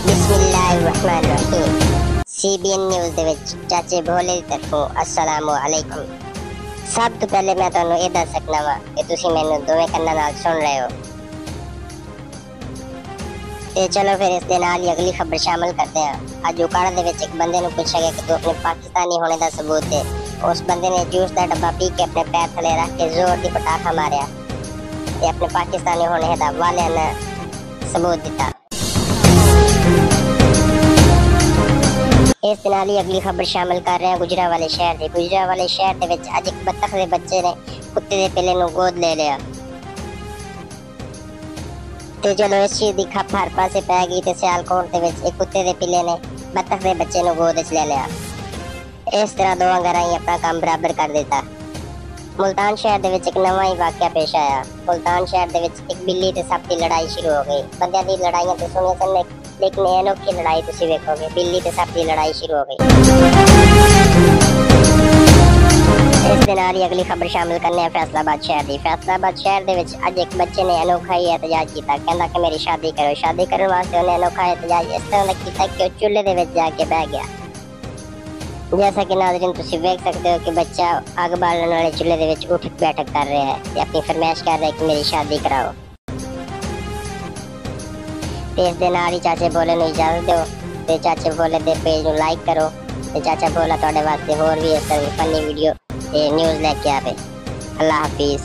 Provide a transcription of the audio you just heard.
बिस्मिल्लाहिर्रहमानिर्रहीम। CBN news ਦੇ ਵਿੱਚ ਚਾਚੇ ਭੋਲੇ ਦੀ ਤਰਫੋਂ अस्सलामु अलैकुम। ਸਭ ਤੋਂ ਪਹਿਲੇ ਮੈਂ ਤੁਹਾਨੂੰ ਇਹ ਦੱਸ ਸਕਣਾ ਵਾ ਕਿ ਤੁਸੀਂ ਮੈਨੂੰ ਦੋਵੇਂ ਕੰਨਾਂ ਨਾਲ ਸੁਣ ਰਹੇ ਹੋ। ਤੇ ਚਲੋ ਫਿਰ ਇਸ ਦੇ ਨਾਲ ਹੀ ਅਗਲੀ ਖਬਰ ਸ਼ਾਮਲ ਕਰਦੇ ਹਾਂ। ਅੱਜ ਉਕਾੜਾ ਦੇ ਵਿੱਚ ਇੱਕ ਬੰਦੇ ਨੂੰ ਪੁੱਛਿਆ ਗਿਆ ਕਿ ਤੂੰ ਆਪਣੇ ਪਾਕਿਸਤਾਨੀ ਹੋਣੇ ਦਾ ਸਬੂਤ ਦੇ। ਉਸ ਬੰਦੇ ਨੇ ਜੂਸ ਦਾ ਡੱਬਾ ਪੀ ਕੇ ਆਪਣੇ ਪੈਰ ਥੱਲੇ ਰੱਖ ਕੇ ਜ਼ੋਰ ਦੀ ਪਟਾਖਾ ਮਾਰਿਆ ਤੇ ਆਪਣੇ ਪਾਕਿਸਤਾਨੀ ਹੋਣੇ ਦਾ ਵਾਲਿਆਨਾ ਸਬੂਤ ਦਿੱਤਾ। इस नाल ही अगली खबर शामिल कर रहे हैं गुजरावाले शहर की। गुजरावाले शहर दे विच अज एक बत्तख के बच्चे ने कुत्ते के पिले नूं गोद ले लिया ते चलो इस चीज की खप हर पासे पै गई ते सियालकोट दे विच एक कुत्ते के पिले ने बत्तख के बच्चे नूं गोद च ले लिया। इस तरह दोवां घरां ही अपना काम बराबर कर दिता। मुल्तान शहर दे विच एक नवां ही वाकया पेश आया। मुल्तान शहर दे विच एक बिल्ली ते सप की लड़ाई शुरू हो गई। बंदियां दी लड़ाइयां ते सुनिया सन, लेकिन ये अनोखी लड़ाई तुसी वेखोगे, बिल्ली ते सप की लड़ाई शुरू हो गई। इस दे नाल ही अगली खबर शामिल करने हैं फैसलाबाद शहर दी। फैसलाबाद शहर दे विच अज एक बच्चे ने अनोखा ही एहतजाज किया। कहंदा कि मेरी शादी करो। शादी करने वास्ते उन्हें अनोखा एहतजाज इस तरह दा कीता कि चूल्हे दे विच जाके बह गया। जैसा कि नाज़रीन तुसी देख सकते हो कि बच्चा आग बालने वाले चूल्हे दे विच उठ बैठक कर रहा है ते अपनी फरमाइश कर रहा है कि मेरी शादी कराओ। इस दे नाल ही चाचे भोले नूं इजाजत दो ते चाचे भोले दे पेज नूं लाइक करो ते चाचा भोला तुहाडे वास्ते होर भी इस तरह दी फनी वीडियो ते न्यूज़ लेके आवे। अल्लाह हाफिज़।